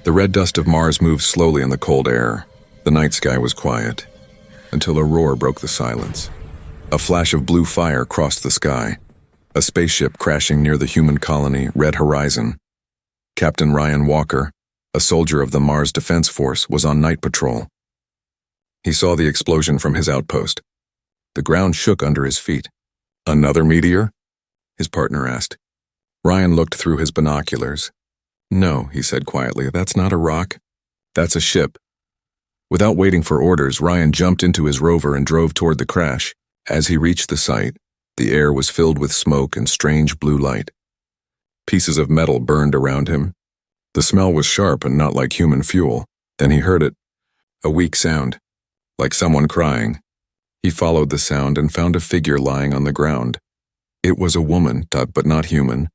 The red dust of Mars moved slowly in the cold air. The night sky was quiet, until a roar broke the silence. A flash of blue fire crossed the sky. A spaceship crashing near the human colony, Red Horizon. Captain Ryan Walker, a soldier of the Mars Defense Force, was on night patrol. He saw the explosion from his outpost. The ground shook under his feet. "Another meteor?" his partner asked. Ryan looked through his binoculars. "No," he said quietly, "that's not a rock. That's a ship." Without waiting for orders, Ryan jumped into his rover and drove toward the crash. As he reached the site, the air was filled with smoke and strange blue light. Pieces of metal burned around him. The smell was sharp and not like human fuel. Then he heard it. A weak sound, like someone crying. He followed the sound and found a figure lying on the ground. It was a woman, but not human.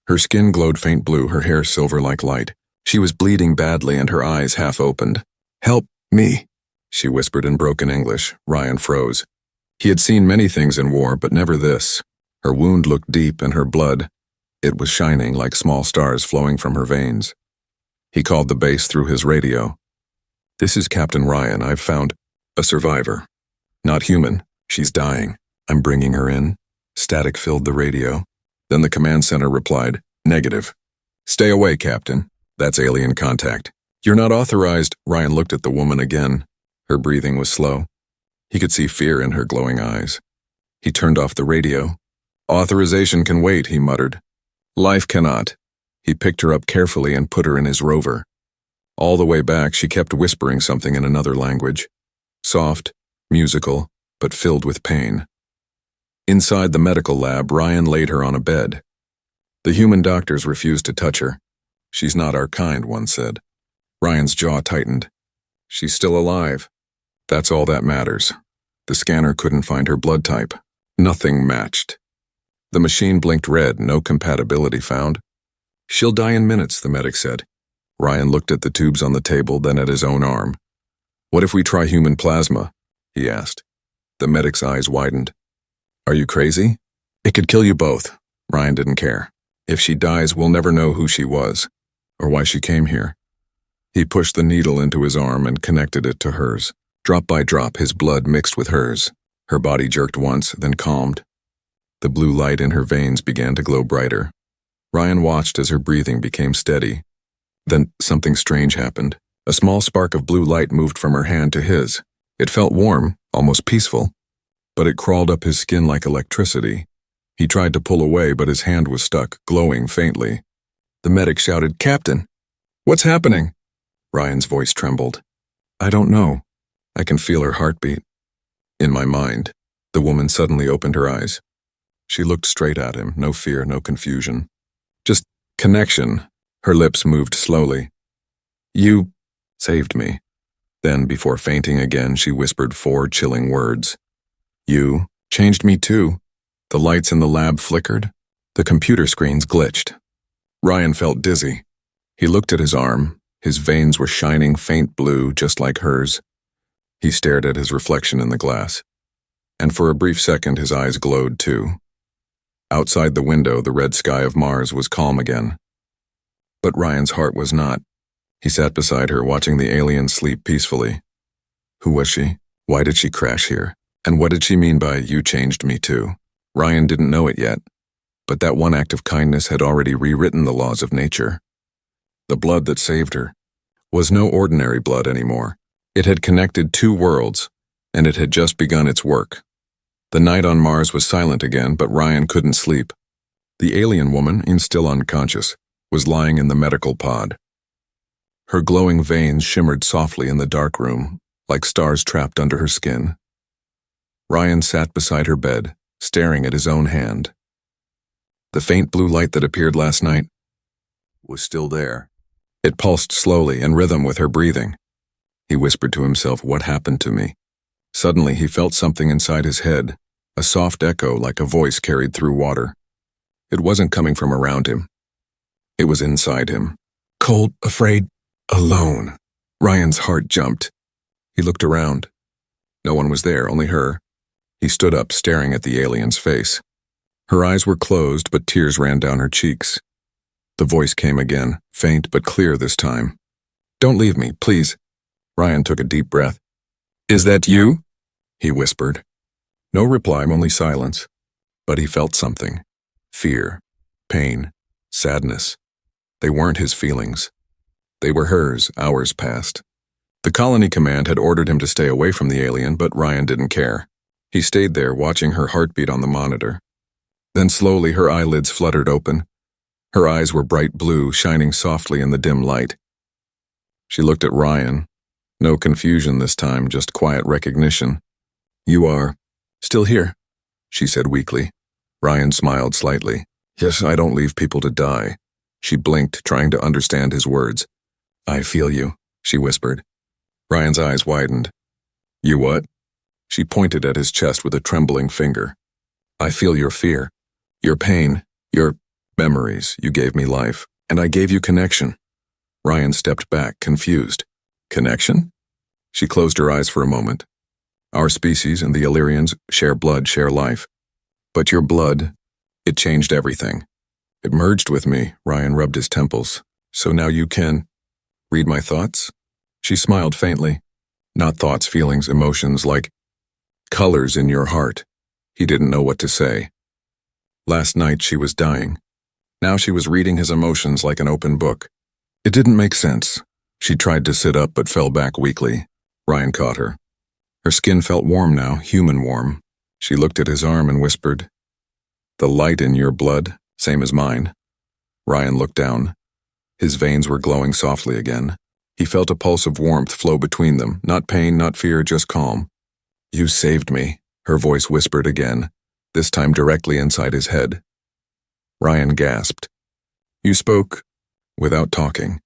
Her skin glowed faint blue, her hair silver like light. She was bleeding badly and her eyes half opened. "Help me," she whispered in broken English. Ryan froze. He had seen many things in war, but never this. Her wound looked deep, and her blood, it was shining like small stars flowing from her veins. He called the base through his radio. "This is Captain Ryan. I've found a survivor. Not human. She's dying. I'm bringing her in." Static filled the radio. Then the command center replied, "Negative. Stay away, Captain. That's alien contact. You're not authorized." Ryan looked at the woman again. Her breathing was slow. He could see fear in her glowing eyes. He turned off the radio. "Authorization can wait," he muttered. "Life cannot." He picked her up carefully and put her in his rover. All the way back, she kept whispering something in another language. Soft, musical, but filled with pain. Inside the medical lab, Ryan laid her on a bed. The human doctors refused to touch her. "She's not our kind," one said. Ryan's jaw tightened. "She's still alive. That's all that matters." The scanner couldn't find her blood type. Nothing matched. The machine blinked red, no compatibility found. "She'll die in minutes," the medic said. Ryan looked at the tubes on the table, then at his own arm. "What if we try human plasma?" he asked. The medic's eyes widened. "Are you crazy? It could kill you both." Ryan didn't care. "If she dies, we'll never know who she was, or why she came here." He pushed the needle into his arm and connected it to hers. Drop by drop, his blood mixed with hers. Her body jerked once, then calmed. The blue light in her veins began to glow brighter. Ryan watched as her breathing became steady. Then something strange happened. A small spark of blue light moved from her hand to his. It felt warm, almost peaceful, but it crawled up his skin like electricity. He tried to pull away, but his hand was stuck, glowing faintly. The medic shouted, "Captain, what's happening?" Ryan's voice trembled. "I don't know. I can feel her heartbeat." In my mind, the woman suddenly opened her eyes. She looked straight at him, no fear, no confusion. Just connection. Her lips moved slowly. "You saved me." Then, before fainting again, she whispered 4 chilling words. "You changed me too." The lights in the lab flickered. The computer screens glitched. Ryan felt dizzy. He looked at his arm. His veins were shining faint blue, just like hers. He stared at his reflection in the glass. And for a brief second, his eyes glowed too. Outside the window, the red sky of Mars was calm again. But Ryan's heart was not. He sat beside her, watching the alien sleep peacefully. Who was she? Why did she crash here? And what did she mean by, "You changed me too"? Ryan didn't know it yet, but that one act of kindness had already rewritten the laws of nature. The blood that saved her was no ordinary blood anymore. It had connected 2 worlds, and it had just begun its work. The night on Mars was silent again, but Ryan couldn't sleep. The alien woman, still unconscious, was lying in the medical pod. Her glowing veins shimmered softly in the dark room, like stars trapped under her skin. Ryan sat beside her bed, staring at his own hand. The faint blue light that appeared last night was still there. It pulsed slowly, in rhythm with her breathing. He whispered to himself, "What happened to me?" Suddenly, he felt something inside his head, a soft echo like a voice carried through water. It wasn't coming from around him. It was inside him. Cold, afraid, alone. Ryan's heart jumped. He looked around. No one was there, only her. He stood up, staring at the alien's face. Her eyes were closed, but tears ran down her cheeks. The voice came again, faint but clear this time. Don't leave me, please. Ryan took a deep breath. Is that you? He whispered. No reply, only silence. But he felt something. Fear, pain, sadness. They weren't his feelings. They were hers, hours past. The colony command had ordered him to stay away from the alien, but Ryan didn't care. He stayed there, watching her heartbeat on the monitor. Then slowly her eyelids fluttered open. Her eyes were bright blue, shining softly in the dim light. She looked at Ryan. No confusion this time, just quiet recognition. You are still here, she said weakly. Ryan smiled slightly. Yes, I don't leave people to die. She blinked, trying to understand his words. I feel you, she whispered. Ryan's eyes widened. You what? She pointed at his chest with a trembling finger. I feel your fear, your pain, your memories. You gave me life, and I gave you connection. Ryan stepped back, confused. Connection? She closed her eyes for a moment. Our species and the Illyrians share blood, share life. But your blood, it changed everything. It merged with me, Ryan rubbed his temples. So now you can read my thoughts? She smiled faintly. Not thoughts, feelings, emotions, like colors in your heart. He didn't know what to say. Last night she was dying. Now she was reading his emotions like an open book. It didn't make sense. She tried to sit up but fell back weakly. Ryan caught her. Her skin felt warm now, human warm. She looked at his arm and whispered, The light in your blood, same as mine. Ryan looked down. His veins were glowing softly again. He felt a pulse of warmth flow between them, not pain, not fear, just calm. You saved me, her voice whispered again, this time directly inside his head. Ryan gasped. You spoke without talking.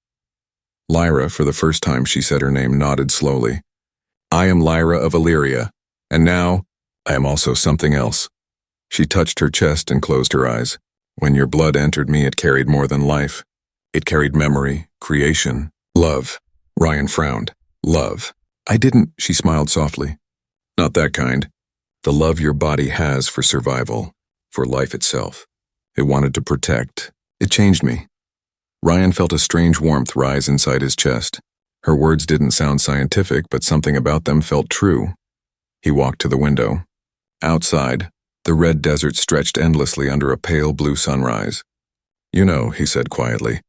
Lyra, for the first time she said her name, nodded slowly. I am Lyra of Illyria, and now I am also something else. She touched her chest and closed her eyes. When your blood entered me, it carried more than life. It carried memory, creation, love. Ryan frowned. Love. I didn't, she smiled softly. Not that kind. The love your body has for survival, for life itself. It wanted to protect. It changed me. Ryan felt a strange warmth rise inside his chest. Her words didn't sound scientific, but something about them felt true. He walked to the window. Outside, the red desert stretched endlessly under a pale blue sunrise. You know, he said quietly,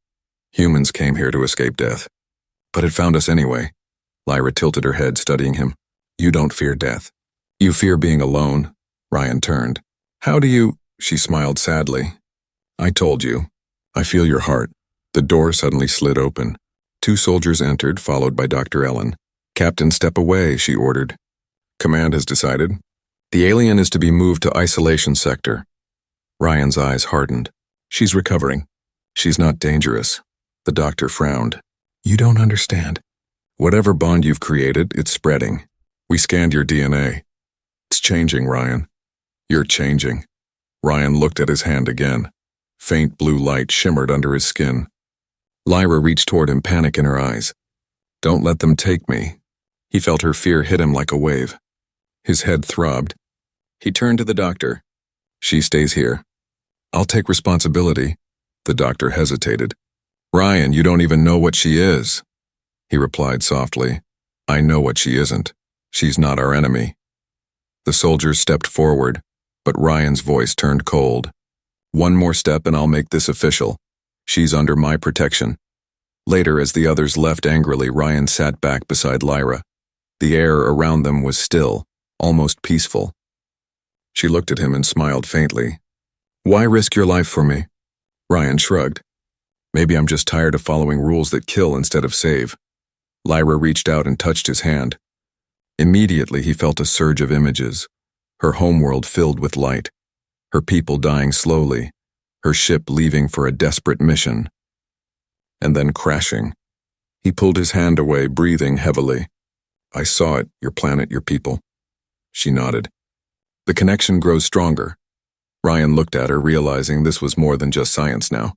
humans came here to escape death. But it found us anyway. Lyra tilted her head, studying him. You don't fear death. You fear being alone. Ryan turned. How do you? She smiled sadly. I told you. I feel your heart. The door suddenly slid open. 2 soldiers entered, followed by Dr. Ellen. Captain, step away, she ordered. Command has decided. The alien is to be moved to isolation sector. Ryan's eyes hardened. She's recovering. She's not dangerous. The doctor frowned. You don't understand. Whatever bond you've created, it's spreading. We scanned your DNA. It's changing, Ryan. You're changing. Ryan looked at his hand again. Faint blue light shimmered under his skin. Lyra reached toward him, panic in her eyes. Don't let them take me. He felt her fear hit him like a wave. His head throbbed. He turned to the doctor. She stays here. I'll take responsibility. The doctor hesitated. Ryan, you don't even know what she is. He replied softly. I know what she isn't. She's not our enemy. The soldiers stepped forward, but Ryan's voice turned cold. One more step and I'll make this official. She's under my protection. Later, as the others left angrily, Ryan sat back beside Lyra. The air around them was still, almost peaceful. She looked at him and smiled faintly. Why risk your life for me? Ryan shrugged. Maybe I'm just tired of following rules that kill instead of save. Lyra reached out and touched his hand. Immediately he felt a surge of images. Her homeworld filled with light. Her people dying slowly. Her ship leaving for a desperate mission. And then crashing. He pulled his hand away, breathing heavily. I saw it, your planet, your people. She nodded. The connection grows stronger. Ryan looked at her, realizing this was more than just science now.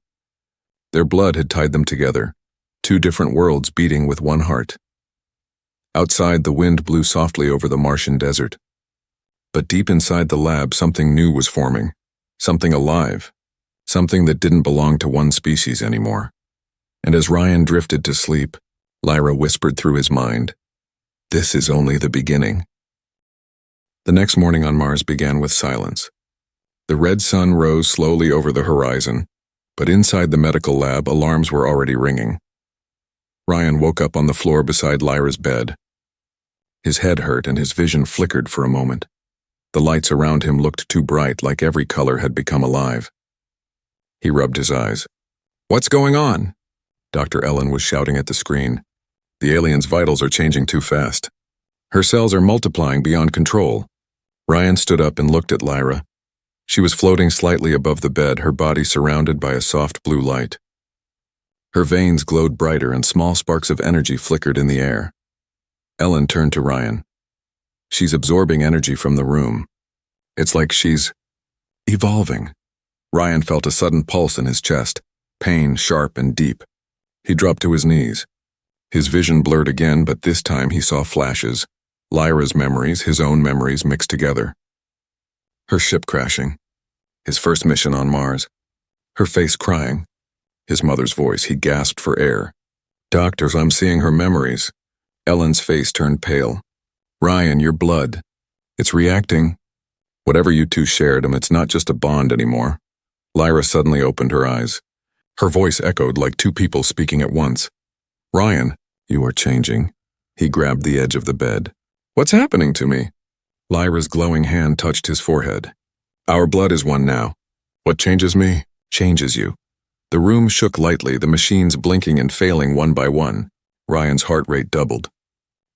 Their blood had tied them together, 2 different worlds beating with one heart. Outside, the wind blew softly over the Martian desert. But deep inside the lab, something new was forming. Something alive. Something that didn't belong to one species anymore. And as Ryan drifted to sleep, Lyra whispered through his mind. This is only the beginning. The next morning on Mars began with silence. The red sun rose slowly over the horizon, but inside the medical lab, alarms were already ringing. Ryan woke up on the floor beside Lyra's bed. His head hurt and his vision flickered for a moment. The lights around him looked too bright, like every color had become alive. He rubbed his eyes. What's going on? Dr. Ellen was shouting at the screen. The alien's vitals are changing too fast. Her cells are multiplying beyond control. Ryan stood up and looked at Lyra. She was floating slightly above the bed, her body surrounded by a soft blue light. Her veins glowed brighter and small sparks of energy flickered in the air. Ellen turned to Ryan. She's absorbing energy from the room. It's like she's evolving. Ryan felt a sudden pulse in his chest, pain sharp and deep. He dropped to his knees. His vision blurred again, but this time he saw flashes. Lyra's memories, his own memories mixed together. Her ship crashing. His first mission on Mars. Her face crying. His mother's voice, he gasped for air. Doctors, I'm seeing her memories. Ellen's face turned pale. Ryan, your blood. It's reacting. Whatever you two shared, it's not just a bond anymore. Lyra suddenly opened her eyes. Her voice echoed like two people speaking at once. Ryan, you are changing. He grabbed the edge of the bed. What's happening to me? Lyra's glowing hand touched his forehead. Our blood is one now. What changes me, changes you. The room shook lightly, the machines blinking and failing one by one. Ryan's heart rate doubled.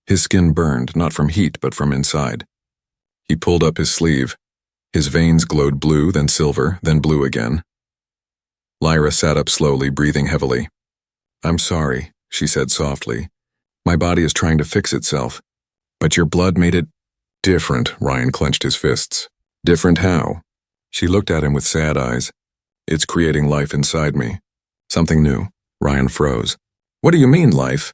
His skin burned, not from heat, but from inside. He pulled up his sleeve. His veins glowed blue, then silver, then blue again. Lyra sat up slowly, breathing heavily. I'm sorry, she said softly. My body is trying to fix itself. But your blood made it different, Ryan clenched his fists. Different how? She looked at him with sad eyes. It's creating life inside me. Something new. Ryan froze. What do you mean, life?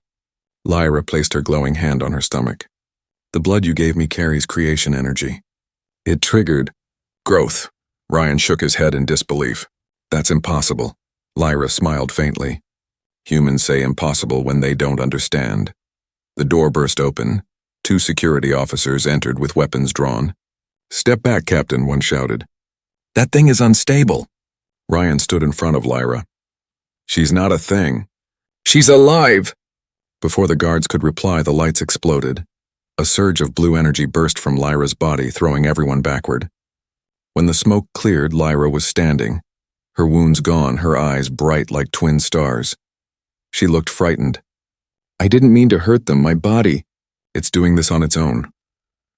Lyra placed her glowing hand on her stomach. The blood you gave me carries creation energy. It triggered growth. Ryan shook his head in disbelief. That's impossible. Lyra smiled faintly. Humans say impossible when they don't understand. The door burst open. 2 security officers entered with weapons drawn. Step back, Captain, one shouted. That thing is unstable. Ryan stood in front of Lyra. She's not a thing. She's alive! Before the guards could reply, the lights exploded. A surge of blue energy burst from Lyra's body, throwing everyone backward. When the smoke cleared, Lyra was standing. Her wounds gone, her eyes bright like twin stars. She looked frightened. I didn't mean to hurt them, my body. It's doing this on its own.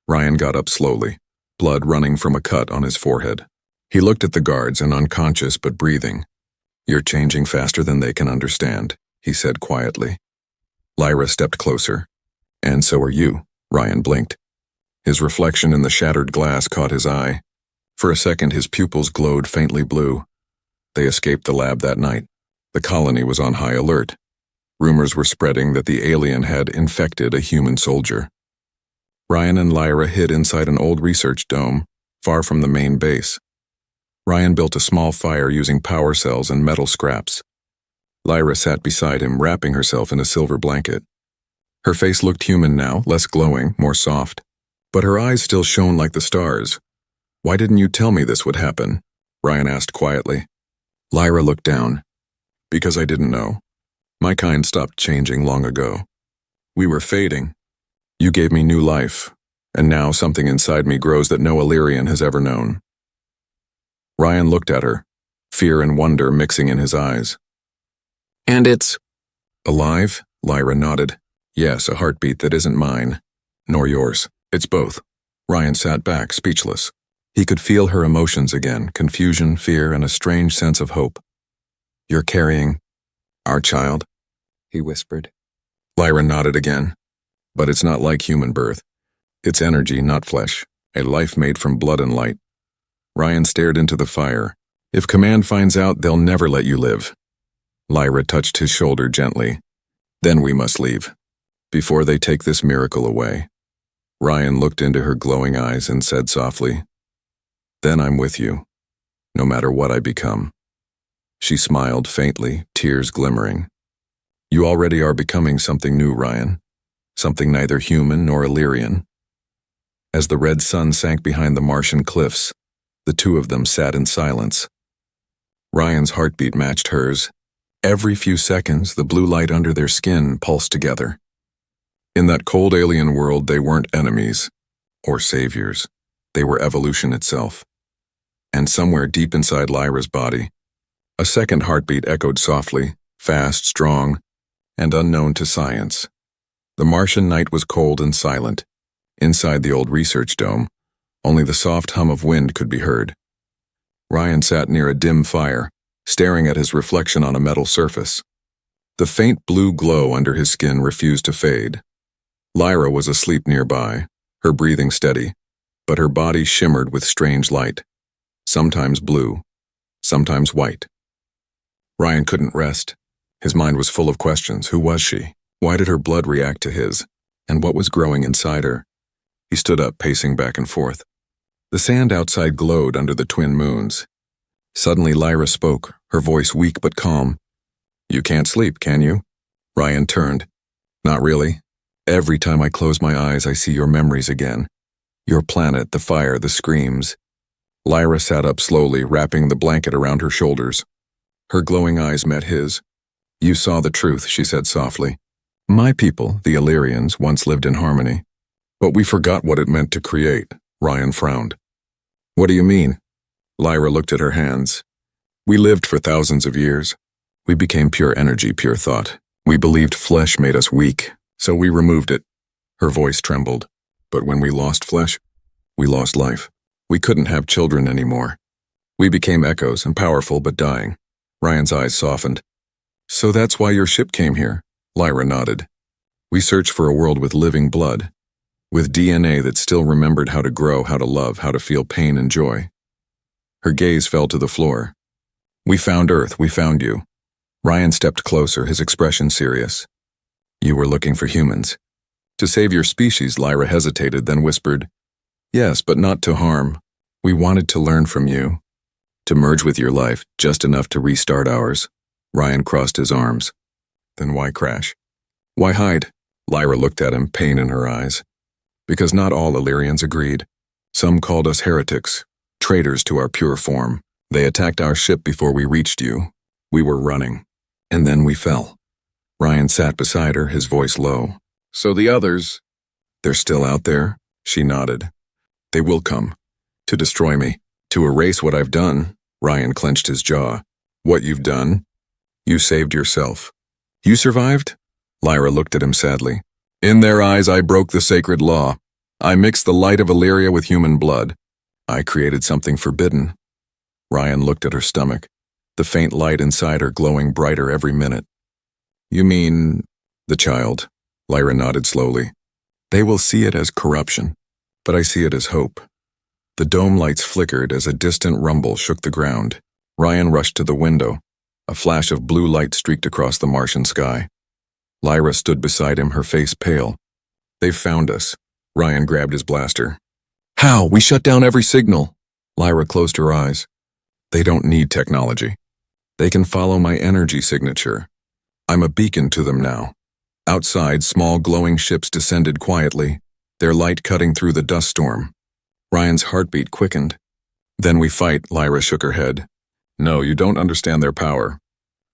Ryan got up slowly, blood running from a cut on his forehead. He looked at the guards and unconscious but breathing. You're changing faster than they can understand, he said quietly. Lyra stepped closer. And so are you, Ryan blinked. His reflection in the shattered glass caught his eye. For a second, his pupils glowed faintly blue. They escaped the lab that night. The colony was on high alert. Rumors were spreading that the alien had infected a human soldier. Ryan and Lyra hid inside an old research dome, far from the main base. Ryan built a small fire using power cells and metal scraps. Lyra sat beside him, wrapping herself in a silver blanket. Her face looked human now, less glowing, more soft. But her eyes still shone like the stars. Why didn't you tell me this would happen? Ryan asked quietly. Lyra looked down. Because I didn't know. My kind stopped changing long ago. We were fading. You gave me new life, and now something inside me grows that no Illyrian has ever known. Ryan looked at her, fear and wonder mixing in his eyes. And it's alive? Lyra nodded. Yes, a heartbeat that isn't mine, nor yours. It's both. Ryan sat back, speechless. He could feel her emotions again, confusion, fear, and a strange sense of hope. You're carrying our child, he whispered. Lyra nodded again. But it's not like human birth. It's energy, not flesh, a life made from blood and light. Ryan stared into the fire. If Command finds out, they'll never let you live. Lyra touched his shoulder gently. Then we must leave, before they take this miracle away. Ryan looked into her glowing eyes and said softly, Then I'm with you, no matter what I become. She smiled faintly, tears glimmering. You already are becoming something new, Ryan. Something neither human nor Illyrian. As the red sun sank behind the Martian cliffs, the two of them sat in silence. Ryan's heartbeat matched hers. Every few seconds, the blue light under their skin pulsed together. In that cold alien world, they weren't enemies or saviors. They were evolution itself. And somewhere deep inside Lyra's body, a second heartbeat echoed softly, fast, strong, and unknown to science. The Martian night was cold and silent. Inside the old research dome, only the soft hum of wind could be heard. Ryan sat near a dim fire, staring at his reflection on a metal surface. The faint blue glow under his skin refused to fade. Lyra was asleep nearby, her breathing steady, but her body shimmered with strange light, sometimes blue, sometimes white. Ryan couldn't rest. His mind was full of questions. Who was she? Why did her blood react to his? And what was growing inside her? He stood up, pacing back and forth. The sand outside glowed under the twin moons. Suddenly Lyra spoke, her voice weak but calm. "You can't sleep, can you?" Ryan turned. "Not really. Every time I close my eyes, I see your memories again. Your planet, the fire, the screams." Lyra sat up slowly, wrapping the blanket around her shoulders. Her glowing eyes met his. "You saw the truth," she said softly. "My people, the Illyrians, once lived in harmony. But we forgot what it meant to create." Ryan frowned. "What do you mean?" Lyra looked at her hands. "We lived for thousands of years. We became pure energy, pure thought. We believed flesh made us weak, so we removed it." Her voice trembled. "But when we lost flesh, we lost life. We couldn't have children anymore. We became echoes and powerful but dying." Ryan's eyes softened. "So that's why your ship came here?" Lyra nodded. "We searched for a world with living blood, with DNA that still remembered how to grow, how to love, how to feel pain and joy." Her gaze fell to the floor. "We found Earth, we found you." Ryan stepped closer, his expression serious. "You were looking for humans. To save your species," Lyra hesitated, then whispered. "Yes, but not to harm. We wanted to learn from you. To merge with your life, just enough to restart ours." Ryan crossed his arms. "Then why crash? Why hide?" Lyra looked at him, pain in her eyes. "Because not all Illyrians agreed. Some called us heretics, traitors to our pure form. They attacked our ship before we reached you. We were running. And then we fell." Ryan sat beside her, his voice low. "So the others, they're still out there?" She nodded. "They will come. To destroy me. To erase what I've done." Ryan clenched his jaw. "What you've done? You saved yourself. You survived?" Lyra looked at him sadly. "In their eyes, I broke the sacred law. I mixed the light of Illyria with human blood. I created something forbidden." Ryan looked at her stomach, the faint light inside her glowing brighter every minute. "You mean the child?" Lyra nodded slowly. "They will see it as corruption, but I see it as hope." The dome lights flickered as a distant rumble shook the ground. Ryan rushed to the window. A flash of blue light streaked across the Martian sky. Lyra stood beside him, her face pale. "They've found us." Ryan grabbed his blaster. "How? We shut down every signal." Lyra closed her eyes. "They don't need technology. They can follow my energy signature. I'm a beacon to them now." Outside, small glowing ships descended quietly, their light cutting through the dust storm. Ryan's heartbeat quickened. "Then we fight," Lyra shook her head. "No, you don't understand their power.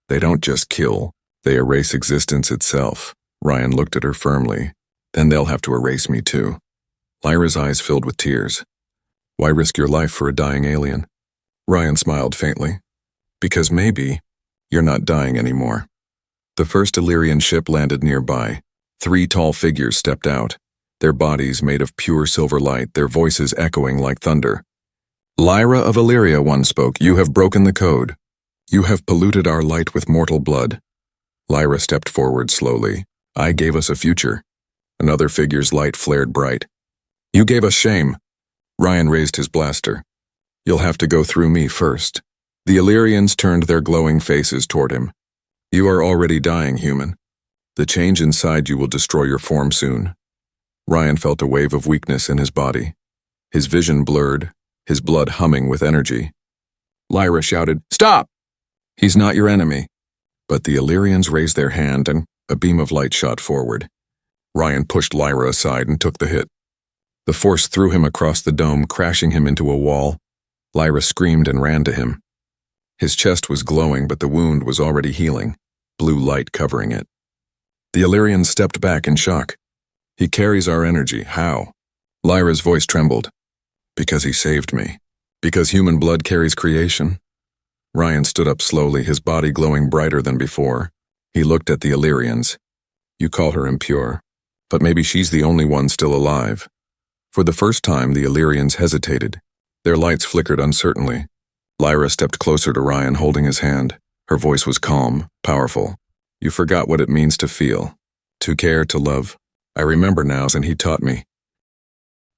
They don't just kill, they erase existence itself." Ryan looked at her firmly. "Then they'll have to erase me too." Lyra's eyes filled with tears. "Why risk your life for a dying alien?" Ryan smiled faintly. "Because maybe you're not dying anymore." The first Illyrian ship landed nearby. 3 tall figures stepped out, their bodies made of pure silver light, their voices echoing like thunder. "Lyra of Illyria," one spoke, "you have broken the code. You have polluted our light with mortal blood." Lyra stepped forward slowly. "I gave us a future." Another figure's light flared bright. "You gave us shame." Ryan raised his blaster. "You'll have to go through me first." The Illyrians turned their glowing faces toward him. "You are already dying, human. The change inside you will destroy your form soon." Ryan felt a wave of weakness in his body. His vision blurred, his blood humming with energy. Lyra shouted, "Stop! He's not your enemy." But the Illyrians raised their hand and a beam of light shot forward. Ryan pushed Lyra aside and took the hit. The force threw him across the dome, crashing him into a wall. Lyra screamed and ran to him. His chest was glowing, but the wound was already healing, blue light covering it. The Illyrian stepped back in shock. He carries our energy. How? Lyra's voice trembled. Because he saved me. Because human blood carries creation. Ryan stood up slowly, his body glowing brighter than before. He looked at the Illyrians. You call her impure, but maybe she's the only one still alive. For the first time, the Illyrians hesitated. Their lights flickered uncertainly. Lyra stepped closer to Ryan, holding his hand. Her voice was calm, powerful. You forgot what it means to feel, to care, to love. I remember now, and he taught me.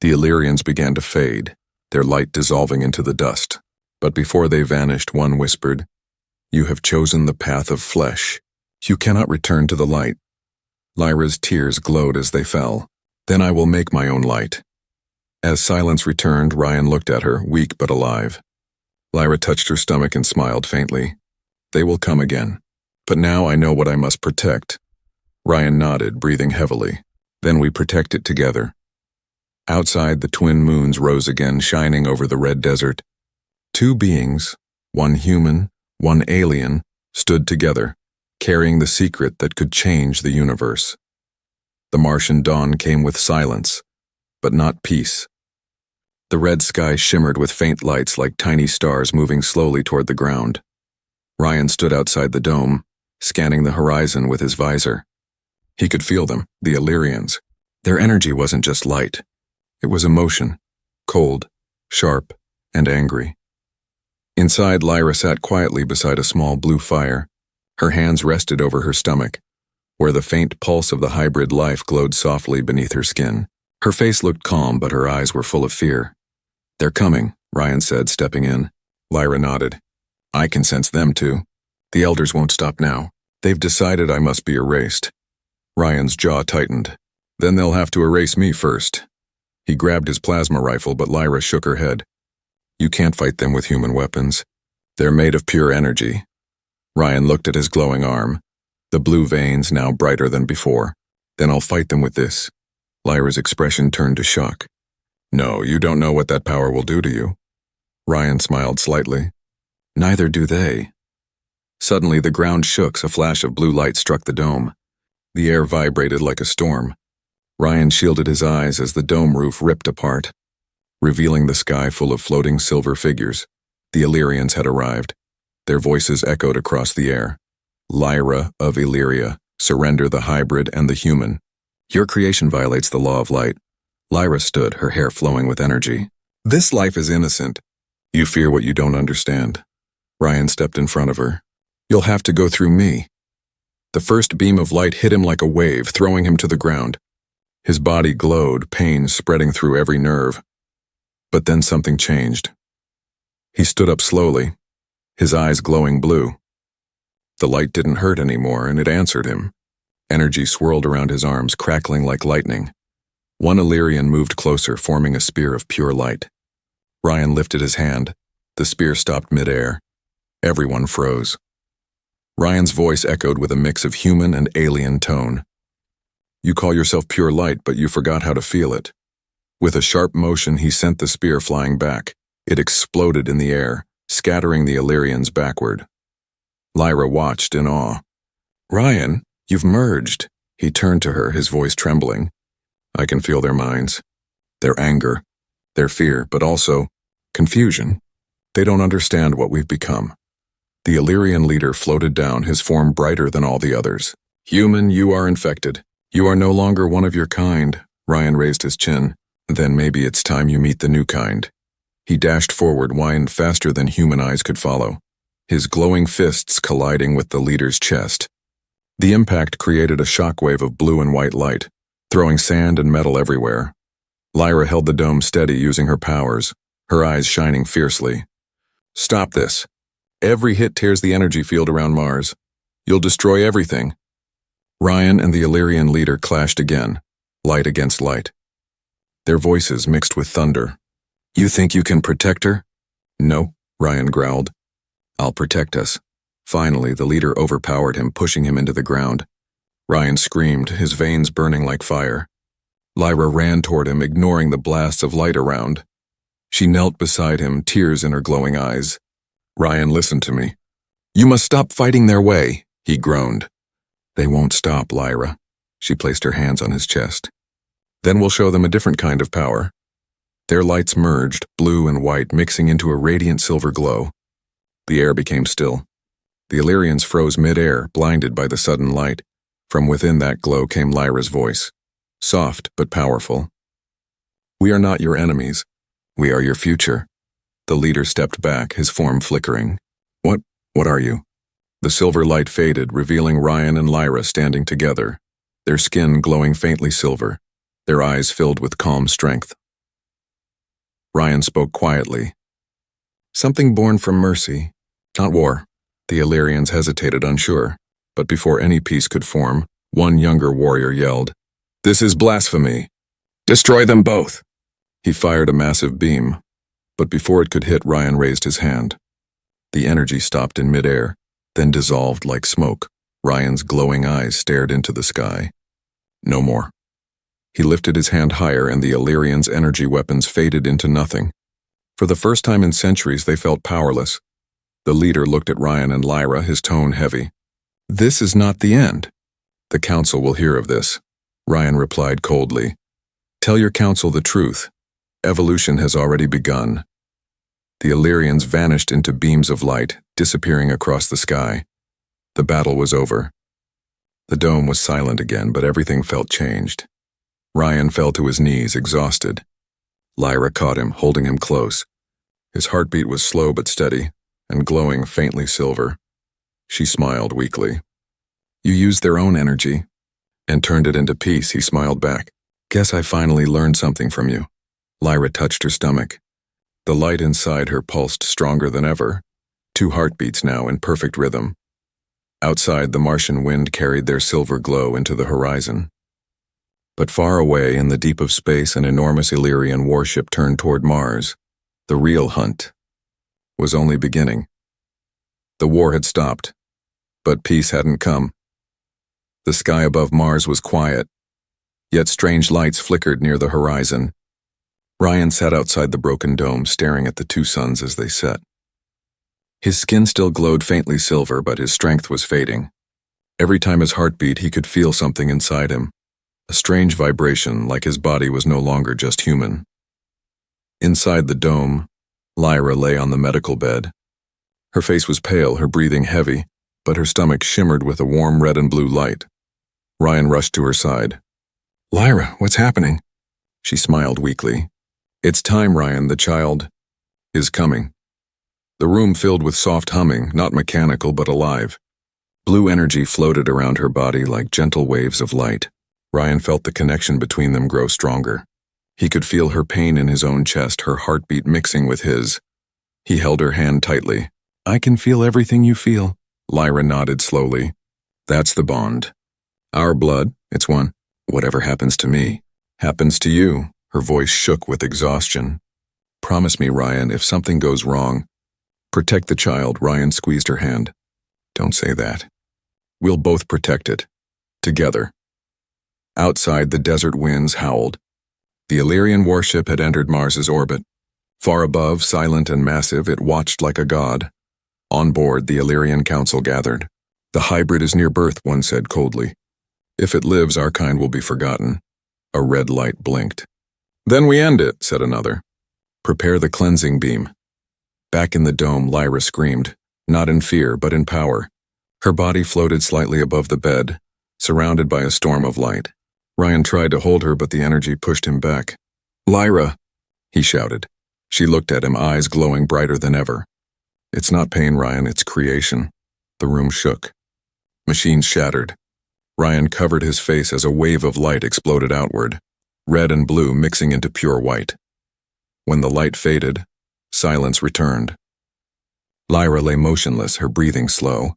The Illyrians began to fade, their light dissolving into the dust. But before they vanished, one whispered, You have chosen the path of flesh. You cannot return to the light. Lyra's tears glowed as they fell. Then I will make my own light. As silence returned, Ryan looked at her, weak but alive. Lyra touched her stomach and smiled faintly. They will come again. But now I know what I must protect. Ryan nodded, breathing heavily. Then we protect it together. Outside, the twin moons rose again, shining over the red desert. Two beings, one human, one alien, stood together, carrying the secret that could change the universe. The Martian dawn came with silence, but not peace. The red sky shimmered with faint lights like tiny stars moving slowly toward the ground. Ryan stood outside the dome, scanning the horizon with his visor. He could feel them, the Illyrians. Their energy wasn't just light. It was emotion, cold, sharp, and angry. Inside, Lyra sat quietly beside a small blue fire. Her hands rested over her stomach, where the faint pulse of the hybrid life glowed softly beneath her skin. Her face looked calm, but her eyes were full of fear. They're coming, Ryan said, stepping in. Lyra nodded. I can sense them too. The elders won't stop now. They've decided I must be erased. Ryan's jaw tightened. Then they'll have to erase me first. He grabbed his plasma rifle, but Lyra shook her head. You can't fight them with human weapons. They're made of pure energy. Ryan looked at his glowing arm, the blue veins now brighter than before. Then I'll fight them with this. Lyra's expression turned to shock. No, you don't know what that power will do to you. Ryan smiled slightly. Neither do they. Suddenly, the ground shook, a flash of blue light struck the dome. The air vibrated like a storm. Ryan shielded his eyes as the dome roof ripped apart, revealing the sky full of floating silver figures. The Illyrians had arrived. Their voices echoed across the air. Lyra of Illyria, surrender the hybrid and the human. Your creation violates the law of light. Lyra stood, her hair flowing with energy. This life is innocent. You fear what you don't understand. Ryan stepped in front of her. You'll have to go through me. The first beam of light hit him like a wave, throwing him to the ground. His body glowed, pain spreading through every nerve. But then something changed. He stood up slowly, his eyes glowing blue. The light didn't hurt anymore, and it answered him. Energy swirled around his arms, crackling like lightning. One Illyrian moved closer, forming a spear of pure light. Ryan lifted his hand. The spear stopped midair. Everyone froze. Ryan's voice echoed with a mix of human and alien tone. You call yourself pure light, but you forgot how to feel it. With a sharp motion, he sent the spear flying back. It exploded in the air, scattering the Illyrians backward. Lyra watched in awe. Ryan, you've merged. He turned to her, his voice trembling. I can feel their minds. Their anger, their fear, but also confusion. They don't understand what we've become. The Illyrian leader floated down, his form brighter than all the others. Human, you are infected. You are no longer one of your kind. Ryan raised his chin. Then maybe it's time you meet the new kind. He dashed forward, whined faster than human eyes could follow, his glowing fists colliding with the leader's chest. The impact created a shockwave of blue and white light, throwing sand and metal everywhere. Lyra held the dome steady using her powers, her eyes shining fiercely. Stop this. Every hit tears the energy field around Mars. You'll destroy everything. Ryan and the Illyrian leader clashed again, light against light. Their voices mixed with thunder. You think you can protect her? No, Ryan growled. I'll protect us. Finally, the leader overpowered him, pushing him into the ground. Ryan screamed, his veins burning like fire. Lyra ran toward him, ignoring the blasts of light around. She knelt beside him, tears in her glowing eyes. "Ryan, listen to me. You must stop fighting their way," he groaned. "They won't stop, Lyra." She placed her hands on his chest. "Then we'll show them a different kind of power." Their lights merged, blue and white, mixing into a radiant silver glow. The air became still. The Illyrians froze mid-air, blinded by the sudden light. From within that glow came Lyra's voice, soft but powerful. "We are not your enemies. We are your future." The leader stepped back, his form flickering. What are you?" The silver light faded, revealing Ryan and Lyra standing together, their skin glowing faintly silver, their eyes filled with calm strength. Ryan spoke quietly. "Something born from mercy, not war." The Illyrians hesitated, unsure, but before any peace could form, one younger warrior yelled, "This is blasphemy! Destroy them both!" He fired a massive beam, but before it could hit, Ryan raised his hand. The energy stopped in midair, then dissolved like smoke. Ryan's glowing eyes stared into the sky. No more. He lifted his hand higher, and the Illyrians' energy weapons faded into nothing. For the first time in centuries, they felt powerless. The leader looked at Ryan and Lyra, his tone heavy. "This is not the end. The council will hear of this," Ryan replied coldly. "Tell your council the truth. Evolution has already begun." The Illyrians vanished into beams of light, disappearing across the sky. The battle was over. The dome was silent again, but everything felt changed. Ryan fell to his knees, exhausted. Lyra caught him, holding him close. His heartbeat was slow but steady, and glowing faintly silver. She smiled weakly. "You used their own energy and turned it into peace," he smiled back. "Guess I finally learned something from you." Lyra touched her stomach. The light inside her pulsed stronger than ever, 2 heartbeats now in perfect rhythm. Outside, the Martian wind carried their silver glow into the horizon. But far away in the deep of space, an enormous Illyrian warship turned toward Mars. The real hunt was only beginning. The war had stopped, but peace hadn't come. The sky above Mars was quiet, yet strange lights flickered near the horizon. Ryan sat outside the broken dome, staring at the 2 suns as they set. His skin still glowed faintly silver, but his strength was fading. Every time his heart beat, he could feel something inside him, a strange vibration, like his body was no longer just human. Inside the dome, Lyra lay on the medical bed. Her face was pale, her breathing heavy, but her stomach shimmered with a warm red and blue light. Ryan rushed to her side. "Lyra, what's happening?" She smiled weakly. "It's time, Ryan, the child is coming." The room filled with soft humming, not mechanical but alive. Blue energy floated around her body like gentle waves of light. Ryan felt the connection between them grow stronger. He could feel her pain in his own chest, her heartbeat mixing with his. He held her hand tightly. "I can feel everything you feel." Lyra nodded slowly. "That's the bond. Our blood, it's one. Whatever happens to me, happens to you." Her voice shook with exhaustion. "Promise me, Ryan, if something goes wrong, protect the child." Ryan squeezed her hand. "Don't say that. We'll both protect it. Together." Outside, the desert winds howled. The Illyrian warship had entered Mars's orbit. Far above, silent and massive, it watched like a god. On board, the Illyrian council gathered. "The hybrid is near birth," one said coldly. "If it lives, our kind will be forgotten." A red light blinked. "Then we end it," said another. "Prepare the cleansing beam." Back in the dome, Lyra screamed, not in fear, but in power. Her body floated slightly above the bed, surrounded by a storm of light. Ryan tried to hold her, but the energy pushed him back. "Lyra!" he shouted. She looked at him, eyes glowing brighter than ever. "It's not pain, Ryan, it's creation." The room shook. Machines shattered. Ryan covered his face as a wave of light exploded outward, red and blue mixing into pure white. When the light faded, silence returned. Lyra lay motionless, her breathing slow.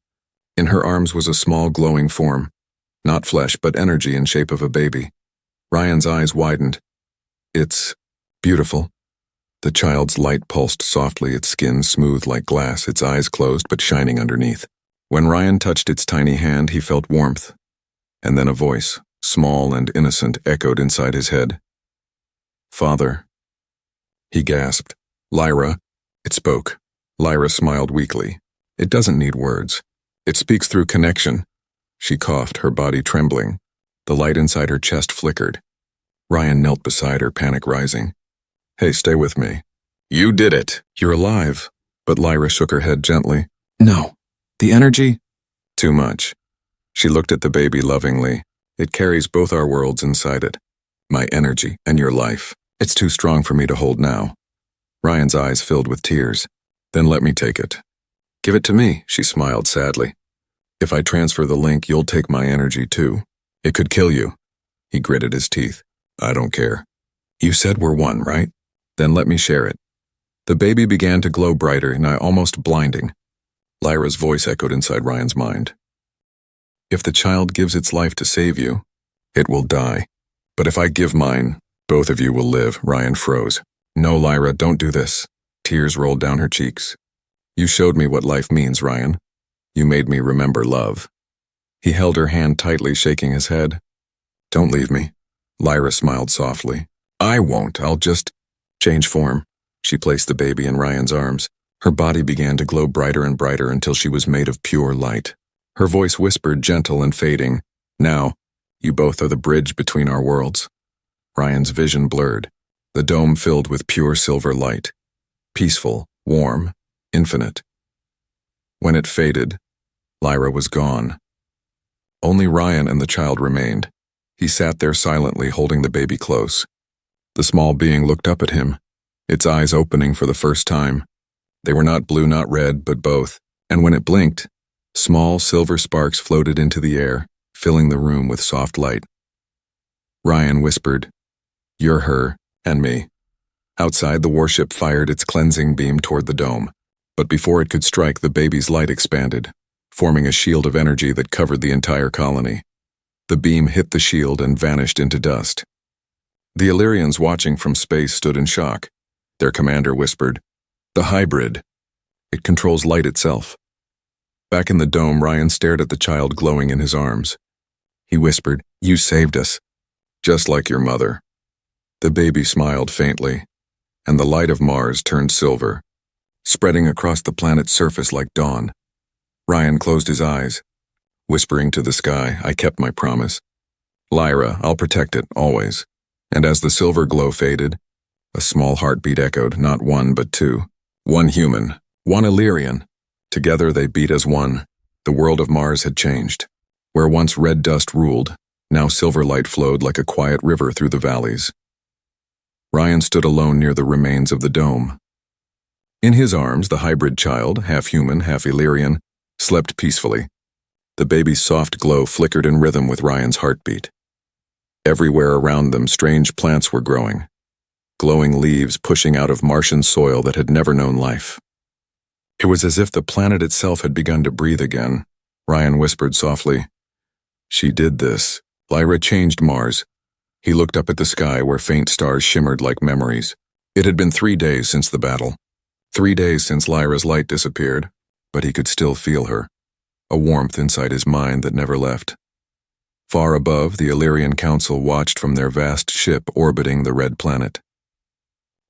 In her arms was a small glowing form, not flesh but energy in shape of a baby. Ryan's eyes widened. "It's beautiful." The child's light pulsed softly, its skin smooth like glass, its eyes closed but shining underneath. When Ryan touched its tiny hand, he felt warmth, and then a voice, small and innocent, echoed inside his head. "Father." He gasped. "Lyra." It spoke. Lyra smiled weakly. "It doesn't need words. It speaks through connection." She coughed, her body trembling. The light inside her chest flickered. Ryan knelt beside her, panic rising. "Hey, stay with me." "You did it. You're alive." But Lyra shook her head gently. "No. The energy?" "Too much." She looked at the baby lovingly. "It carries both our worlds inside it. My energy and your life. It's too strong for me to hold now." Ryan's eyes filled with tears. "Then let me take it." "Give it to me," she smiled sadly. "If I transfer the link, you'll take my energy too. It could kill you." He gritted his teeth. "I don't care. You said we're one, right? Then let me share it." The baby began to glow brighter, nigh almost blinding. Lyra's voice echoed inside Ryan's mind. "If the child gives its life to save you, it will die. But if I give mine, both of you will live." Ryan froze. "No, Lyra, don't do this." Tears rolled down her cheeks. "You showed me what life means, Ryan. You made me remember love." He held her hand tightly, shaking his head. "Don't leave me." Lyra smiled softly. "I won't. I'll just change form." She placed the baby in Ryan's arms. Her body began to glow brighter and brighter until she was made of pure light. Her voice whispered, gentle and fading, "Now, you both are the bridge between our worlds." Ryan's vision blurred. The dome filled with pure silver light. Peaceful, warm, infinite. When it faded, Lyra was gone. Only Ryan and the child remained. He sat there silently, holding the baby close. The small being looked up at him, its eyes opening for the first time. They were not blue, not red, but both, and when it blinked, small silver sparks floated into the air, filling the room with soft light. Ryan whispered, "You're her, and me." Outside, the warship fired its cleansing beam toward the dome, but before it could strike, the baby's light expanded, forming a shield of energy that covered the entire colony. The beam hit the shield and vanished into dust. The Illyrians watching from space stood in shock. Their commander whispered, "The hybrid. It controls light itself." Back in the dome, Ryan stared at the child glowing in his arms. He whispered, "You saved us. Just like your mother." The baby smiled faintly, and the light of Mars turned silver, spreading across the planet's surface like dawn. Ryan closed his eyes, whispering to the sky, "I kept my promise. Lyra, I'll protect it, always." And as the silver glow faded, a small heartbeat echoed, not one but two. One human, one Illyrian. Together they beat as one. The world of Mars had changed. Where once red dust ruled, now silver light flowed like a quiet river through the valleys. Ryan stood alone near the remains of the dome. In his arms, the hybrid child, half human, half Illyrian, slept peacefully. The baby's soft glow flickered in rhythm with Ryan's heartbeat. Everywhere around them, strange plants were growing, glowing leaves pushing out of Martian soil that had never known life. It was as if the planet itself had begun to breathe again. Ryan whispered softly, "She did this. Lyra changed Mars." He looked up at the sky where faint stars shimmered like memories. It had been 3 days since the battle. 3 days since Lyra's light disappeared, but he could still feel her, a warmth inside his mind that never left. Far above, the Illyrian Council watched from their vast ship orbiting the red planet.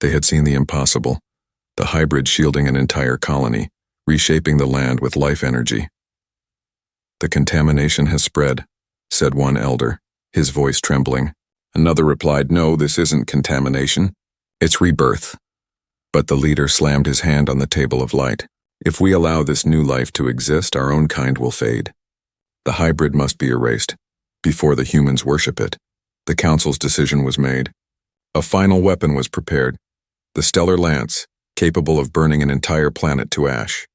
They had seen the impossible, the hybrid shielding an entire colony, reshaping the land with life energy. "The contamination has spread," said one elder, his voice trembling. Another replied, "No, this isn't contamination. It's rebirth." But the leader slammed his hand on the table of light. "If we allow this new life to exist, our own kind will fade. The hybrid must be erased, before the humans worship it." The council's decision was made. A final weapon was prepared, the stellar lance, capable of burning an entire planet to ash.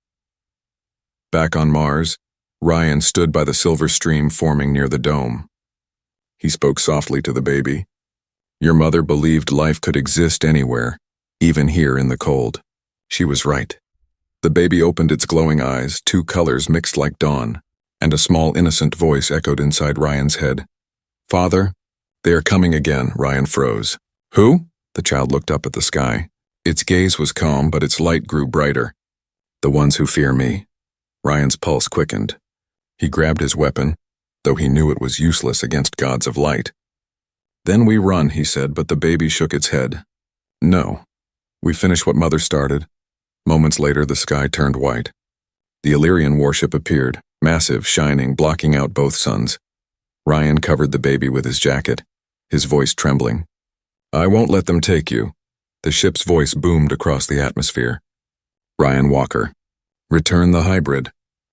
Back on Mars, Ryan stood by the silver stream forming near the dome. He spoke softly to the baby. "Your mother believed life could exist anywhere, even here in the cold. She was right." The baby opened its glowing eyes, 2 colors mixed like dawn, and a small innocent voice echoed inside Ryan's head. "Father, they are coming again." Ryan froze. "Who?" The child looked up at the sky. Its gaze was calm, but its light grew brighter. "The ones who fear me." Ryan's pulse quickened. He grabbed his weapon, though he knew it was useless against gods of light. "Then we run," he said, but the baby shook its head. "No. We finish what Mother started." Moments later, the sky turned white. The Illyrian warship appeared, massive, shining, blocking out both suns. Ryan covered the baby with his jacket, his voice trembling. "I won't let them take you." The ship's voice boomed across the atmosphere. "Ryan Walker. Return the hybrid.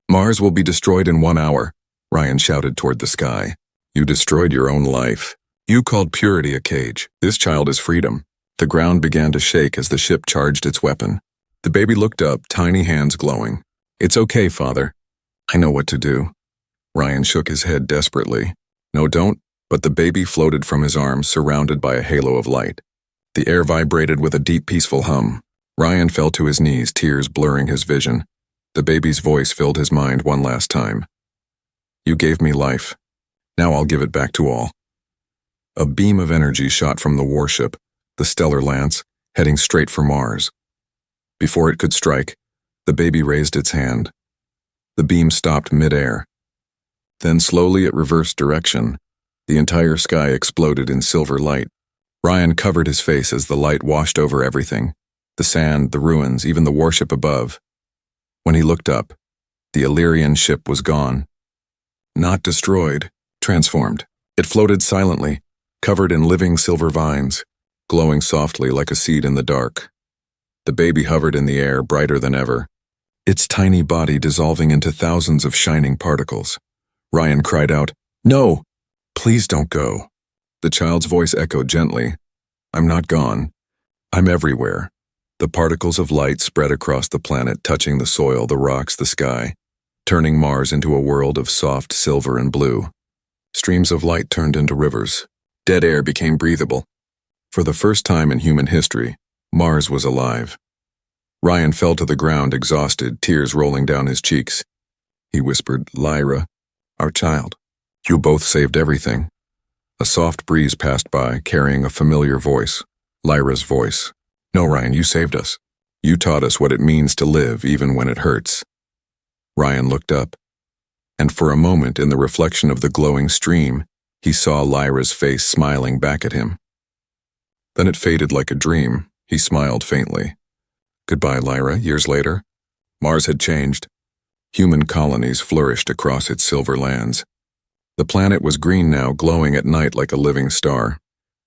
Mars will be destroyed in 1 hour," Ryan shouted toward the sky. "You destroyed your own life. You called purity a cage. This child is freedom." The ground began to shake as the ship charged its weapon. The baby looked up, tiny hands glowing. "It's okay, Father. I know what to do." Ryan shook his head desperately. "No, don't." But the baby floated from his arms, surrounded by a halo of light. The air vibrated with a deep, peaceful hum. Ryan fell to his knees, tears blurring his vision. The baby's voice filled his mind one last time. "You gave me life. Now I'll give it back to all." A beam of energy shot from the warship, the stellar lance, heading straight for Mars. Before it could strike, the baby raised its hand. The beam stopped mid-air. Then slowly it reversed direction. The entire sky exploded in silver light. Ryan covered his face as the light washed over everything. The sand, the ruins, even the warship above. When he looked up, the Illyrian ship was gone. Not destroyed, transformed. It floated silently, covered in living silver vines, glowing softly like a seed in the dark. The baby hovered in the air, brighter than ever, its tiny body dissolving into thousands of shining particles. Ryan cried out, "No! Please don't go." The child's voice echoed gently, "I'm not gone. I'm everywhere." The particles of light spread across the planet, touching the soil, the rocks, the sky, turning Mars into a world of soft silver and blue. Streams of light turned into rivers. Dead air became breathable. For the first time in human history, Mars was alive. Ryan fell to the ground, exhausted, tears rolling down his cheeks. He whispered, "Lyra, our child. You both saved everything." A soft breeze passed by, carrying a familiar voice, Lyra's voice. "No, Ryan, you saved us. You taught us what it means to live even when it hurts." Ryan looked up, and for a moment in the reflection of the glowing stream, he saw Lyra's face smiling back at him. Then it faded like a dream. He smiled faintly. "Goodbye, Lyra." Years later, Mars had changed. Human colonies flourished across its silver lands. The planet was green now, glowing at night like a living star.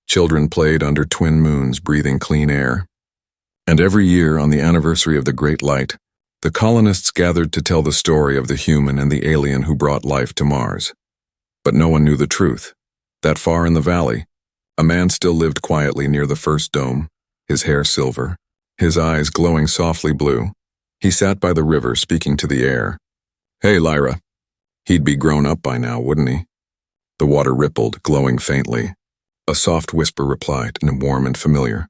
Children played under twin moons, breathing clean air. And every year, on the anniversary of the Great Light, the colonists gathered to tell the story of the human and the alien who brought life to Mars. But no one knew the truth. That far in the valley, a man still lived quietly near the first dome, his hair silver, his eyes glowing softly blue. He sat by the river, speaking to the air. "Hey, Lyra." He'd be grown up by now, wouldn't he? The water rippled, glowing faintly. A soft whisper replied, and warm and familiar.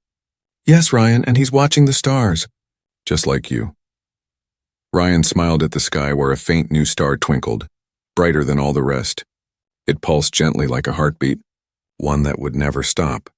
"Yes, Ryan, and he's watching the stars." "Just like you." Ryan smiled at the sky where a faint new star twinkled, brighter than all the rest. It pulsed gently like a heartbeat, one that would never stop.